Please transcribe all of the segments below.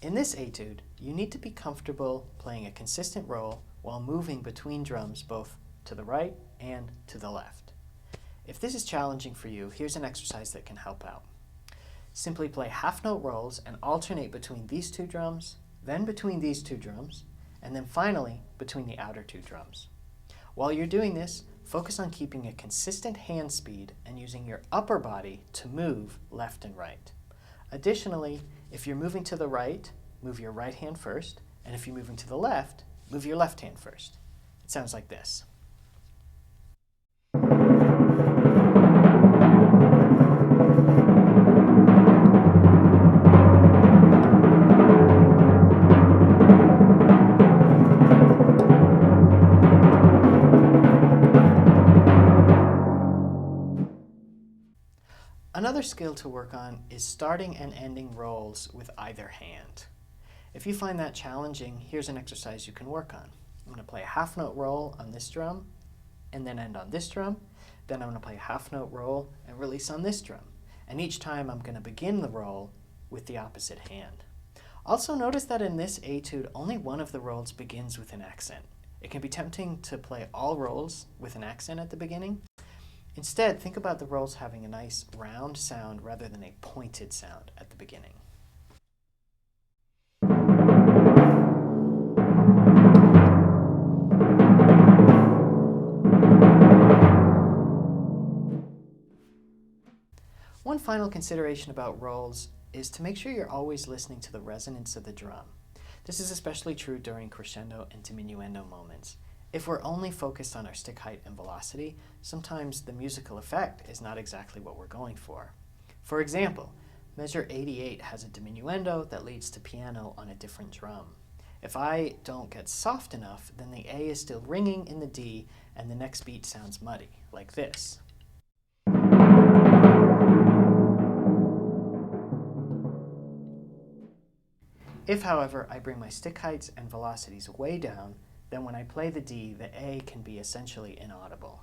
In this etude, you need to be comfortable playing a consistent roll while moving between drums both to the right and to the left. If this is challenging for you, here's an exercise that can help out. Simply play half-note rolls and alternate between these two drums, then between these two drums, and then finally between the outer two drums. While you're doing this, focus on keeping a consistent hand speed and using your upper body to move left and right. Additionally, if you're moving to the right, move your right hand first, and if you're moving to the left, move your left hand first. It sounds like this. Another skill to work on is starting and ending rolls with either hand. If you find that challenging, here's an exercise you can work on. I'm going to play a half note roll on this drum and then end on this drum. Then I'm going to play a half note roll and release on this drum. And each time I'm going to begin the roll with the opposite hand. Also notice that in this etude, only one of the rolls begins with an accent. It can be tempting to play all rolls with an accent at the beginning. Instead, think about the rolls having a nice round sound rather than a pointed sound at the beginning. One final consideration about rolls is to make sure you're always listening to the resonance of the drum. This is especially true during crescendo and diminuendo moments. If we're only focused on our stick height and velocity, sometimes the musical effect is not exactly what we're going for. For example, measure 88 has a diminuendo that leads to piano on a different drum. If I don't get soft enough, then the A is still ringing in the D and the next beat sounds muddy, like this. If, however, I bring my stick heights and velocities way down, then when I play the D, the A can be essentially inaudible.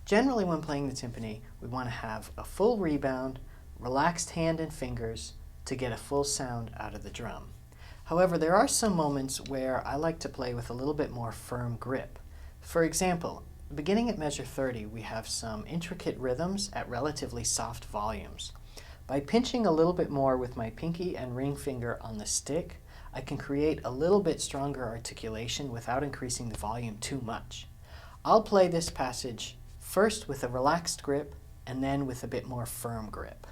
Generally, when playing the timpani, we want to have a full rebound, relaxed hand and fingers to get a full sound out of the drum. However, there are some moments where I like to play with a little bit more firm grip. For example, beginning at measure 30, we have some intricate rhythms at relatively soft volumes. By pinching a little bit more with my pinky and ring finger on the stick, I can create a little bit stronger articulation without increasing the volume too much. I'll play this passage first with a relaxed grip and then with a bit more firm grip.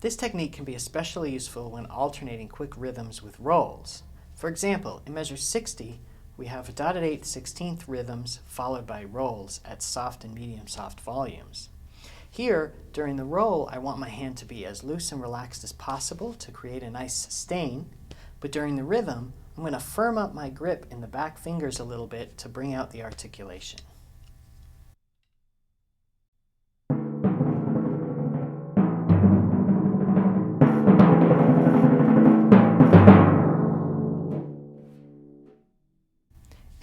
This technique can be especially useful when alternating quick rhythms with rolls. For example, in measure 60, we have dotted 8th, 16th rhythms followed by rolls at soft and medium soft volumes. Here, during the roll, I want my hand to be as loose and relaxed as possible to create a nice sustain, but during the rhythm, I'm going to firm up my grip in the back fingers a little bit to bring out the articulation.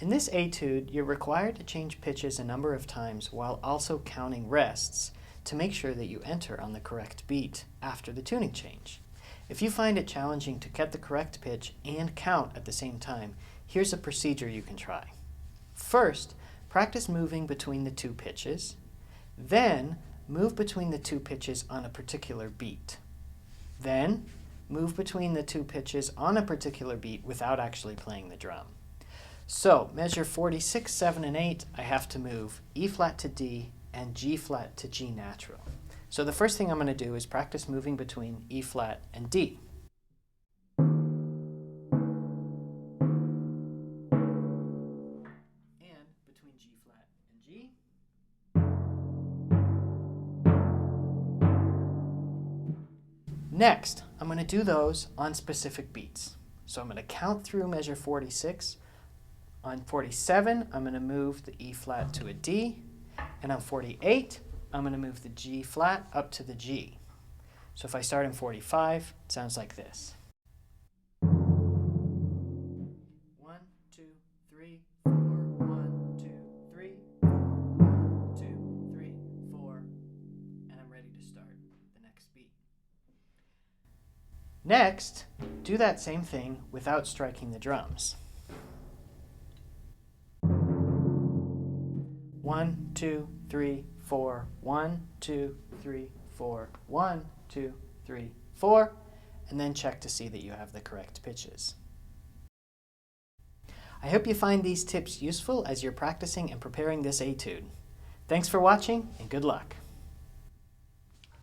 In this etude, you're required to change pitches a number of times while also counting rests to make sure that you enter on the correct beat after the tuning change. If you find it challenging to get the correct pitch and count at the same time, here's a procedure you can try. First, practice moving between the two pitches. Then, move between the two pitches on a particular beat. Then, move between the two pitches on a particular beat without actually playing the drum. So, measure 46, 7, and 8, I have to move E flat to D and G flat to G natural. So the first thing I'm going to do is practice moving between E flat and D. And between G flat and G. Next, I'm going to do those on specific beats. So I'm going to count through measure 46. On 47, I'm going to move the E flat to a D. And on 48, I'm going to move the G flat up to the G. So if I start in 45, it sounds like this. 1, 2, 3, 4, 1, 2, 3, 4, 1, 2, 3, 4, and I'm ready to start the next beat. Next, do that same thing without striking the drums. 1, 2, 3, 4, 1, 2, 3, 4, 1, 2, 3, 4, and then check to see that you have the correct pitches. I hope you find these tips useful as you're practicing and preparing this etude. Thanks for watching, and good luck.